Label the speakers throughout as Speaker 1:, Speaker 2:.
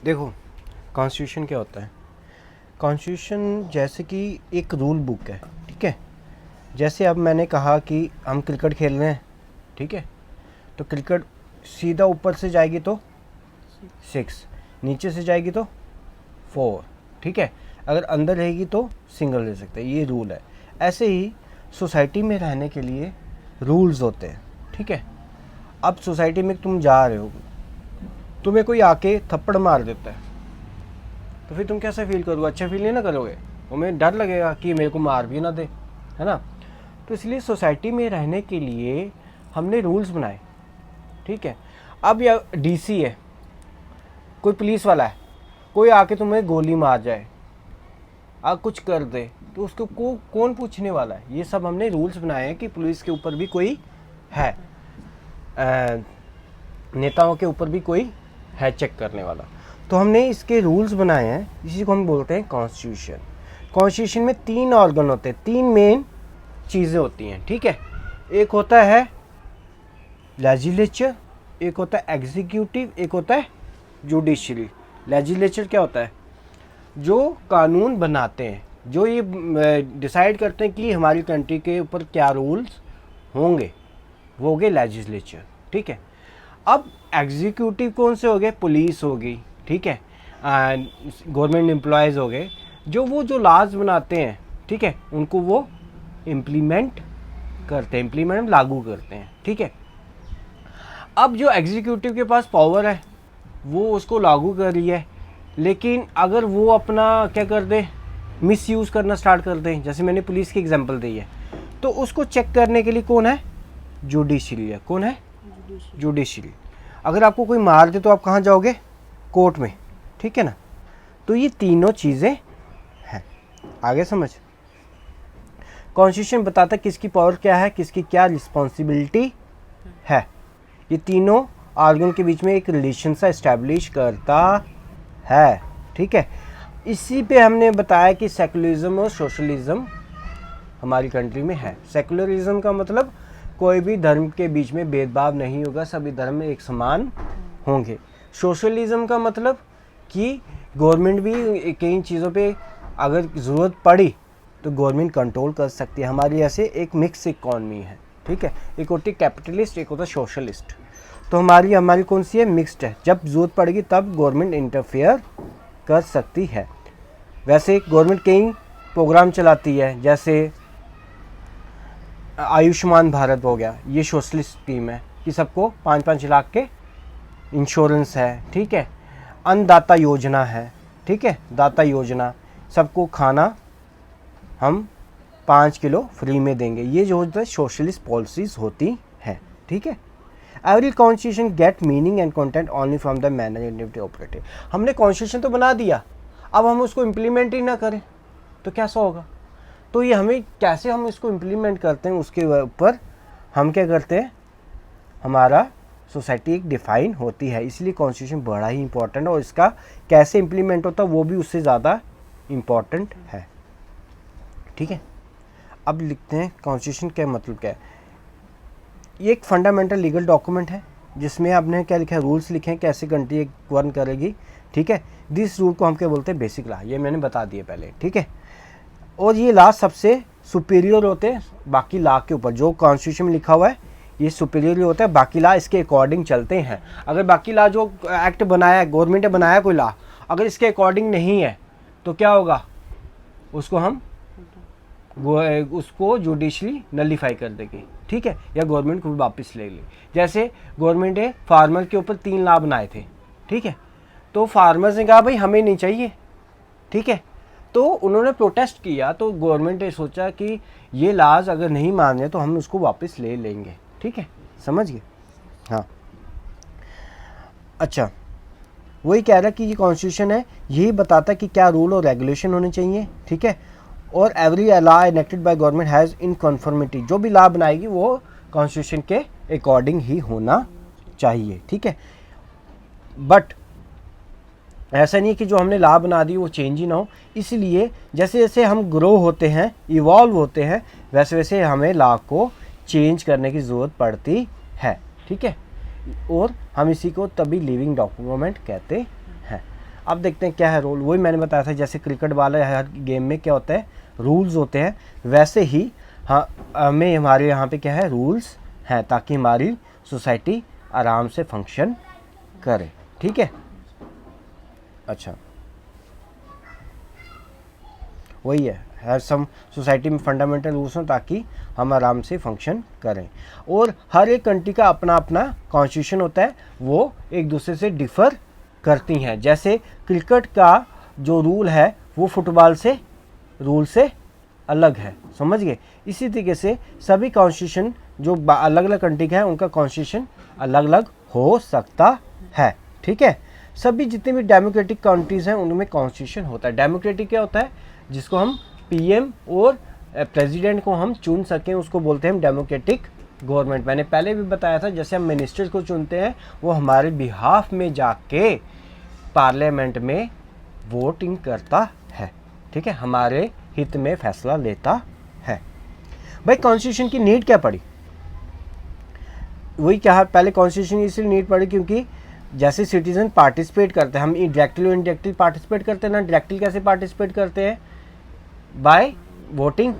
Speaker 1: देखो, कॉन्स्टिट्यूशन क्या होता है? कॉन्स्टिट्यूशन जैसे कि एक रूल बुक है, ठीक है। जैसे अब मैंने कहा कि हम क्रिकेट खेल रहे हैं, ठीक है, तो क्रिकेट सीधा ऊपर से जाएगी तो 6, नीचे से जाएगी तो 4, ठीक है। अगर अंदर रहेगी तो सिंगल रह सकते हैं, ये रूल है। ऐसे ही सोसाइटी में रहने के लिए रूल्स होते हैं, ठीक है। अब सोसाइटी में तुम जा रहे हो, तुम्हें कोई आके थप्पड़ मार देता है, तो फिर तुम कैसा फील करोगे? अच्छा फील नहीं ना करोगे, तुम्हें डर लगेगा कि मेरे को मार भी ना दे, है ना। तो इसलिए सोसाइटी में रहने के लिए हमने रूल्स बनाए, ठीक है। अब या डीसी है, कोई पुलिस वाला है, कोई आके तुम्हें गोली मार जाए, कुछ कर दे, तो उसको कौन पूछने वाला है? ये सब हमने रूल्स बनाए हैं कि पुलिस के ऊपर भी कोई है, नेताओं के ऊपर भी कोई है चेक करने वाला। तो हमने इसके रूल्स बनाए हैं, इसी को हम बोलते हैं कॉन्स्टिट्यूशन। कॉन्स्टिट्यूशन में 3 ऑर्गन होते हैं, 3 मेन चीज़ें होती हैं, ठीक है। एक होता है लेजिस्लेचर, एक होता है एग्जीक्यूटिव, एक होता है जुडिशरी। लेजिस्लेचर क्या होता है? जो कानून बनाते हैं, जो ये डिसाइड करते हैं कि हमारी कंट्री के ऊपर क्या रूल्स होंगे, वो हो गए लेजिस्लेचर, ठीक है। अब एग्जीक्यूटिव कौन से हो गए? पुलिस हो गई, ठीक है, गवर्नमेंट एम्प्लॉयज़ हो गए, जो लॉज बनाते हैं, ठीक है, उनको वो इम्प्लीमेंट करते हैं, इम्प्लीमेंट लागू करते हैं, ठीक है। अब जो एग्जीक्यूटिव के पास पावर है वो उसको लागू कर रही है, लेकिन अगर वो अपना क्या कर दे, मिस यूज़ करना स्टार्ट कर दें, जैसे मैंने पुलिस की एग्जांपल दी है, तो उसको चेक करने के लिए कौन है? जुडिशरी है। कौन है? जुडिशरी। अगर आपको कोई मार दे तो आप कहाँ जाओगे? कोर्ट में, ठीक है ना। तो ये तीनों चीज़ें हैं। आगे समझ। कॉन्स्टिट्यूशन बताता है किसकी पावर क्या है, किसकी क्या रिस्पॉन्सिबिलिटी है। ये तीनों ऑर्गन के बीच में एक रिलेशन सा इस्टेब्लिश करता है, ठीक है। इसी पे हमने बताया कि सेकुलरिज्म और सोशलिज्म हमारी कंट्री में है। सेकुलरिज्म का मतलब कोई भी धर्म के बीच में भेदभाव नहीं होगा, सभी धर्म एक समान होंगे। सोशलिज्म का मतलब कि गवर्नमेंट भी कई चीज़ों पे अगर ज़रूरत पड़ी तो गवर्नमेंट कंट्रोल कर सकती है। हमारी ऐसे एक मिक्स इकॉनमी है, ठीक है। एक होती है कैपिटलिस्ट, एक होता है सोशलिस्ट। तो हमारी कौन सी है? मिक्स्ड है। जब ज़रूरत पड़ेगी तब गवर्नमेंट इंटरफेयर कर सकती है। वैसे गवर्नमेंट कई प्रोग्राम चलाती है, जैसे आयुष्मान भारत हो गया, ये सोशलिस्ट स्कीम है कि सबको 5-5 लाख के इंश्योरेंस है, ठीक है। अन्नदाता योजना है, ठीक है, दाता योजना, सबको खाना हम 5 किलो फ्री में देंगे। ये जो होता है सोशलिस्ट पॉलिसीज होती हैं, ठीक है। Every constitution get meaning and content only from the manner in it operated. हमने कॉन्स्टिट्यूशन तो बना दिया, अब हम उसको इम्प्लीमेंट ही ना करें तो कैसा होगा? तो ये हमें कैसे हम इसको इम्प्लीमेंट करते हैं उसके ऊपर हम क्या करते हैं, हमारा सोसाइटी एक डिफाइन होती है। इसलिए कॉन्स्टिट्यूशन बड़ा ही इंपॉर्टेंट है और इसका कैसे इम्प्लीमेंट होता है वो भी उससे ज़्यादा इम्पॉर्टेंट है, ठीक है। अब लिखते हैं कॉन्स्टिट्यूशन क्या मतलब क्या है। ये एक फंडामेंटल लीगल डॉक्यूमेंट है जिसमें आपने क्या लिखा है, रूल्स लिखे हैं कैसे कंट्री गवर्न करेगी, ठीक है। दिस रूल को हम क्या बोलते हैं? Basic law. ये मैंने बता दिया पहले, ठीक है। और ये लॉ सबसे सुपीरियर होते हैं बाकी लॉ के ऊपर। जो कॉन्स्टिट्यूशन में लिखा हुआ है ये सुपीरियर होता है, बाकी लॉ इसके अकॉर्डिंग चलते हैं। अगर बाकी लॉ जो एक्ट बनाया है, गवर्नमेंट ने बनाया कोई लॉ, अगर इसके अकॉर्डिंग नहीं है तो क्या होगा? उसको जुडिशरी नलीफाई कर देगी, ठीक है, या गवर्नमेंट को भी वापस ले ली। जैसे गवर्नमेंट ने फार्मर के ऊपर 3 लॉ बनाए थे, ठीक है, तो फार्मर्स ने कहा भाई हमें नहीं चाहिए, ठीक है, तो उन्होंने प्रोटेस्ट किया, तो गवर्नमेंट ने सोचा कि ये लॉज अगर नहीं माने तो हम उसको वापस ले लेंगे, ठीक है, समझ गए? हाँ, अच्छा, वही कह रहा है कि ये कॉन्स्टिट्यूशन है, यही बताता है कि क्या रूल और रेगुलेशन होने चाहिए, ठीक है। और every law enacted by government has in conformity, जो भी लॉ बनाएगी वो कॉन्स्टिट्यूशन के अकॉर्डिंग ही होना चाहिए, ठीक है। बट ऐसा नहीं है कि जो हमने लॉ बना दी वो चेंज ही ना हो। इसलिए जैसे जैसे हम ग्रो होते हैं, इवॉल्व होते हैं, वैसे वैसे हमें लॉ को चेंज करने की ज़रूरत पड़ती है, ठीक है। और हम इसी को तभी लिविंग डॉक्यूमेंट कहते हैं। अब देखते हैं क्या है रूल। वही मैंने बताया था, जैसे क्रिकेट वाले हर गेम में क्या होता है, रूल्स होते हैं, वैसे ही हाँ हमें हमारे यहाँ पे क्या है, रूल्स हैं, ताकि हमारी सोसाइटी आराम से फंक्शन करे। ठीक है, अच्छा वही है सम सोसाइटी में फंडामेंटल रूल्स हों ताकि हम आराम से फंक्शन करें। और हर एक कंट्री का अपना अपना कॉन्स्टिट्यूशन होता है, वो एक दूसरे से डिफ़र करती हैं। जैसे क्रिकेट का जो रूल है वो फुटबॉल से रूल से अलग है, समझ गए। इसी तरीके से सभी कॉन्स्टिट्यूशन जो अलग अलग कंट्री का है उनका कॉन्स्टिट्यूशन अलग अलग हो सकता है। ठीक है, सभी जितने भी डेमोक्रेटिक कंट्रीज़ हैं उनमें कॉन्स्टिट्यूशन होता है। डेमोक्रेटिक क्या होता है, जिसको हम पीएम और प्रेसिडेंट को हम चुन सकें, उसको बोलते हैं हम डेमोक्रेटिक गवर्नमेंट। मैंने पहले भी बताया था, जैसे हम मिनिस्टर्स को चुनते हैं वो हमारे बिहाफ में जाके पार्लियामेंट में वोटिंग करता है। ठीक है, हमारे हित में फैसला लेता है। भाई कॉन्स्टिट्यूशन की नीड क्या पड़ी, वही क्या, पहले कॉन्स्टिट्यूशन इसलिए नीड पड़ी क्योंकि जैसे सिटीजन पार्टिसिपेट करते हैं, हम डायरेक्टली इनडायरेक्टली पार्टिसिपेट करते हैं ना। डायरेक्टली कैसे पार्टिसिपेट करते हैं, बाय वोटिंग,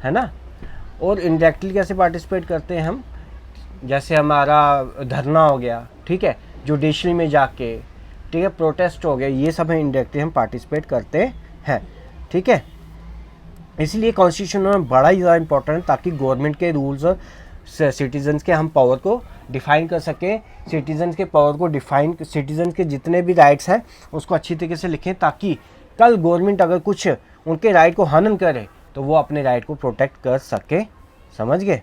Speaker 1: है ना। और इनडायरेक्टली कैसे पार्टिसिपेट करते हैं हम, जैसे हमारा धरना हो गया, ठीक है, जुडिशरी में जाके, ठीक है, प्रोटेस्ट हो गया, ये सब इनडायरेक्टली हम पार्टिसिपेट करते हैं। ठीक है, इसलिए कॉन्स्टिट्यूशन में बड़ा ही ज़्यादा इंपॉर्टेंट है, ताकि गवर्नमेंट के रूल्स और सिटीजन्स के हम पावर को डिफ़ाइन कर सकें। सिटीजन्स के पावर को डिफ़ाइन, सिटीजन्स के जितने भी राइट्स हैं उसको अच्छी तरीके से लिखें, ताकि कल गवर्नमेंट अगर कुछ उनके राइट को हनन करे तो वो अपने राइट को प्रोटेक्ट कर सके, समझ गए।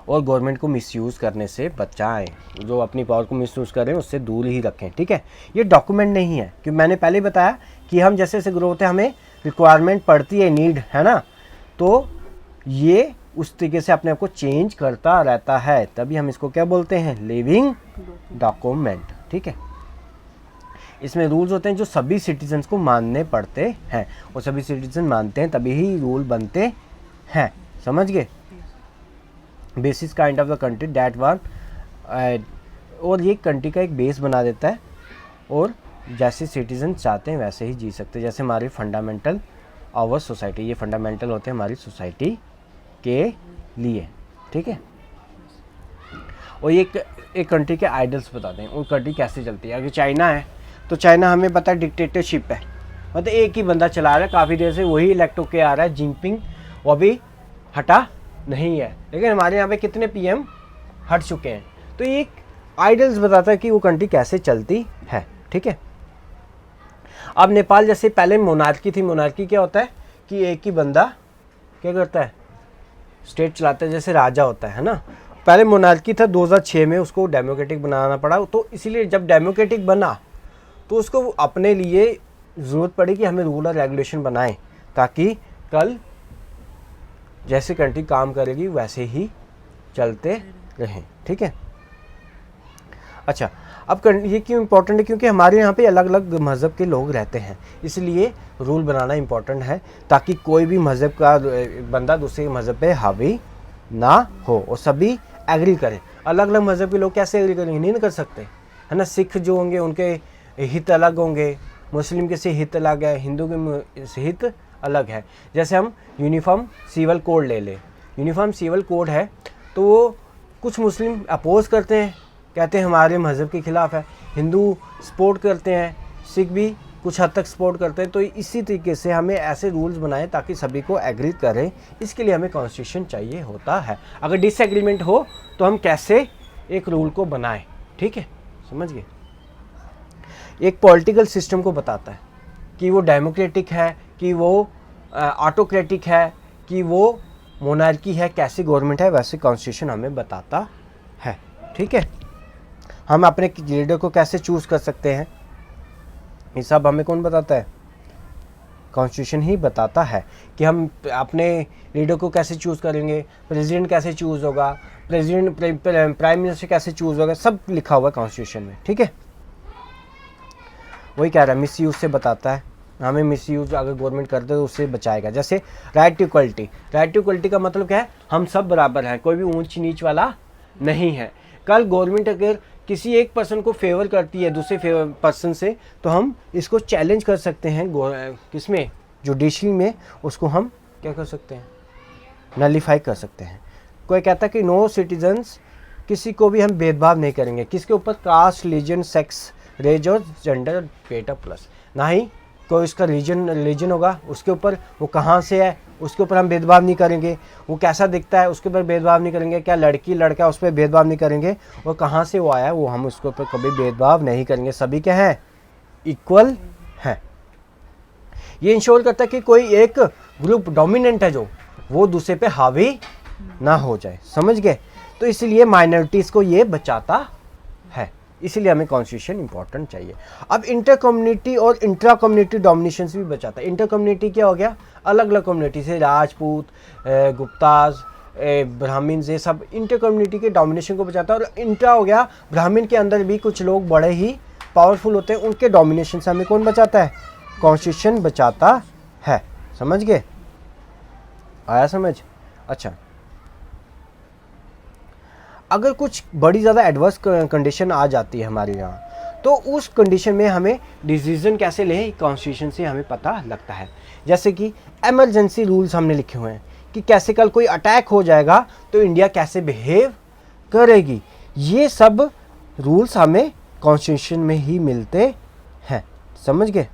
Speaker 1: और गवर्नमेंट को मिसयूज़ करने से बचाएं, जो अपनी पावर को मिसयूज़ करें उससे दूर ही रखें। ठीक है, ये डॉक्यूमेंट नहीं है, क्योंकि मैंने पहले बताया कि हम जैसे जैसे ग्रो होते हैं हमें रिक्वायरमेंट पड़ती है, नीड है ना, तो ये उस तरीके से अपने आप को चेंज करता रहता है, तभी हम इसको क्या बोलते हैं, लिविंग डॉक्यूमेंट। ठीक है, इसमें रूल्स होते हैं जो सभी सिटीजन्स को मानने पड़ते हैं, और सभी सिटीजन मानते हैं तभी ही रूल बनते हैं, समझ गए। Basis kind of the country that one, और ये कंट्री का एक बेस बना देता है, और जैसे सिटीजन चाहते हैं वैसे ही जी सकते हैं। जैसे हमारी फंडामेंटल आवर सोसाइटी, ये फंडामेंटल होते हैं हमारी सोसाइटी के लिए। ठीक है, और ये एक कंट्री के आइडल्स बताते हैं, वो कंट्री कैसे चलती है। अगर चाइना है तो चाइना हमें पता है डिक्टेटरशिप है, मतलब एक ही बंदा चला रहा है, काफ़ी देर से वही इलेक्ट होके आ रहा है, जिनपिंग, वो अभी हटा नहीं है। लेकिन हमारे यहाँ पे कितने पीएम हट चुके हैं, तो ये आइडल्स बताता है कि वो कंट्री कैसे चलती है। ठीक है, अब नेपाल जैसे पहले मोनार्की थी, मोनार्की क्या होता है कि एक ही बंदा क्या करता है, स्टेट चलाता है, जैसे राजा होता है ना। पहले मोनार्की था, 2006 में उसको डेमोक्रेटिक बनाना पड़ा, तो इसीलिए जब डेमोक्रेटिक बना तो उसको अपने लिए ज़रूरत पड़ी कि हमें रूल और रेगुलेशन बनाएं, ताकि कल जैसे कंट्री काम करेगी वैसे ही चलते रहें। ठीक है, अच्छा, अब ये क्यों इम्पोर्टेंट है, क्योंकि हमारे यहाँ पे अलग अलग मज़हब के लोग रहते हैं, इसलिए रूल बनाना इम्पोर्टेंट है, ताकि कोई भी मज़हब का बंदा दूसरे मज़हब पे हावी ना हो और सभी एग्री करें। अलग अलग मज़हब के लोग कैसे एग्री करेंगे, नहीं कर सकते, है ना। सिख जो होंगे उनके हित अलग होंगे, मुस्लिम के से हित अलग है, हिंदू के से हित अलग है। जैसे हम यूनिफॉर्म सिविल कोड ले लें, यूनिफॉर्म सिविल कोड है तो वो कुछ मुस्लिम अपोज करते हैं, कहते हैं हमारे मज़हब के ख़िलाफ़ है, हिंदू सपोर्ट करते हैं, सिख भी कुछ हद तक सपोर्ट करते हैं। तो इसी तरीके से हमें ऐसे रूल्स बनाएं ताकि सभी को एग्री करें, इसके लिए हमें कॉन्स्टिट्यूशन चाहिए होता है। अगर डिसएग्रीमेंट हो तो हम कैसे एक रूल को बनाएं, ठीक है, समझ गए। एक पॉलिटिकल सिस्टम को बताता है कि वो डेमोक्रेटिक है, कि वो ऑटोक्रेटिक है, कि वो मोनार्की है, कैसी गवर्नमेंट है, वैसे कॉन्स्टिट्यूशन हमें बताता है। ठीक है, हम अपने लीडर को कैसे चूज़ कर सकते हैं, ये सब हमें कौन बताता है, कॉन्स्टिट्यूशन ही बताता है कि हम अपने लीडर को कैसे चूज़ करेंगे, प्रेसिडेंट कैसे चूज़ होगा, प्रेसिडेंट प्राइम मिनिस्टर कैसे चूज़ होगा, सब लिखा हुआ है कॉन्स्टिट्यूशन में। ठीक है, वही कह रहा है, मिस यूज़ से बताता है, हमें मिस यूज़ अगर गवर्नमेंट करते तो उससे बचाएगा। जैसे right to equality, right to equality का मतलब क्या है, हम सब बराबर हैं, कोई भी ऊंच नीच वाला नहीं है। कल गवर्नमेंट अगर किसी एक पर्सन को फेवर करती है दूसरे पर्सन से, तो हम इसको चैलेंज कर सकते हैं किसमें, जुडिशरी में, उसको हम क्या कर सकते हैं, नलीफाई कर सकते हैं। कोई कहता है कि नो सिटीजन्स, किसी को भी हम भेदभाव नहीं करेंगे, किसके ऊपर, कास्ट, रिलीजन, सेक्स, रेज और जेंडर, बेटा प्लस, ना ही कोई उसका रिलीजन होगा उसके ऊपर, वो कहाँ से है उसके ऊपर हम भेदभाव नहीं करेंगे, वो कैसा दिखता है उसके ऊपर भेदभाव नहीं करेंगे, क्या लड़की लड़का उस पर भेदभाव नहीं करेंगे, और कहाँ से वो आया वो हम उसके ऊपर कभी भेदभाव नहीं करेंगे, सभी क्या हैं, इक्वल हैं। ये इंश्योर करता है कि कोई एक ग्रुप डोमिनेंट है जो, वो दूसरे पे हावी ना हो जाए, समझ गए। तो इसलिए माइनॉरिटीज़ को ये बचाता है, इसीलिए हमें कॉन्स्टिट्यूशन इंपॉर्टेंट चाहिए। अब इंटर कम्युनिटी और इंट्रा कम्युनिटी डोमिनेशन भी बचाता है। इंटर कम्युनिटी क्या हो गया, अलग अलग कम्युनिटी से, राजपूत, गुप्ताज, ब्राह्मण, ये सब इंटर कम्युनिटी के डोमिनेशन को बचाता है। और इंट्रा हो गया, ब्राह्मण के अंदर भी कुछ लोग बड़े ही पावरफुल होते हैं, उनके डोमिनेशन से हमें कौन बचाता है, कॉन्स्टिट्यूशन बचाता है। समझ गए, आया समझ। अच्छा, अगर कुछ बड़ी ज़्यादा एडवर्स कंडीशन आ जाती है हमारे यहाँ, तो उस कंडीशन में हमें डिसीजन कैसे लें, कॉन्स्टिट्यूशन से हमें पता लगता है। जैसे कि एमरजेंसी रूल्स हमने लिखे हुए हैं कि कैसे कल कोई अटैक हो जाएगा तो इंडिया कैसे बिहेव करेगी, ये सब रूल्स हमें कॉन्स्टिट्यूशन में ही मिलते हैं। समझ गए,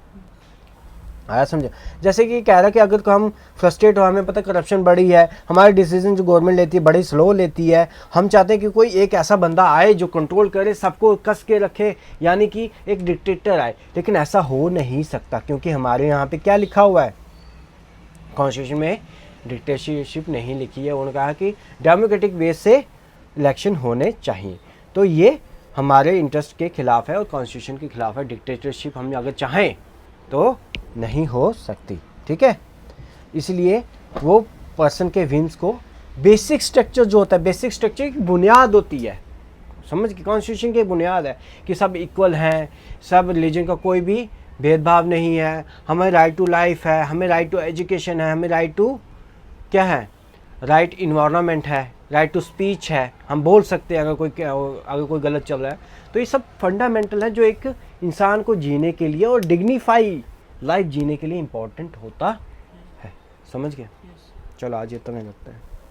Speaker 1: आया समझे। जैसे कि कह रहा है कि अगर हम फ्रस्ट्रेट हो, हमें पता करप्शन बड़ी है, हमारे डिसीजन जो गवर्नमेंट लेती है बड़ी स्लो लेती है, हम चाहते हैं कि कोई एक ऐसा बंदा आए जो कंट्रोल करे, सबको कस के रखे, यानी कि एक डिक्टेटर आए। लेकिन ऐसा हो नहीं सकता, क्योंकि हमारे यहाँ पे क्या लिखा हुआ है, कॉन्स्टिट्यूशन में डिक्टेटरशिप नहीं लिखी है। उन्होंने कहा कि डेमोक्रेटिक वे से इलेक्शन होने चाहिए। तो ये हमारे इंटरेस्ट के खिलाफ है और कॉन्स्टिट्यूशन के खिलाफ है। डिक्टेटरशिप हम अगर चाहें तो नहीं हो सकती, ठीक है। इसलिए वो पर्सन के विम्स को, बेसिक स्ट्रक्चर जो होता है, बेसिक स्ट्रक्चर की बुनियाद होती है, समझ के, कॉन्स्टिट्यूशन की बुनियाद है कि सब इक्वल हैं, सब रिलीजन का कोई भी भेदभाव नहीं है, हमें राइट टू लाइफ है, हमें राइट टू एजुकेशन है, हमें राइट टू क्या है, राइट इन्वायरमेंट है, राइट टू स्पीच है, हम बोल सकते हैं अगर कोई गलत चल रहा है। तो ये सब फंडामेंटल है जो एक इंसान को जीने के लिए और डिग्निफाई लाइफ जीने के लिए इम्पोर्टेंट होता है। समझ गए, चलो आज इतना लगता है।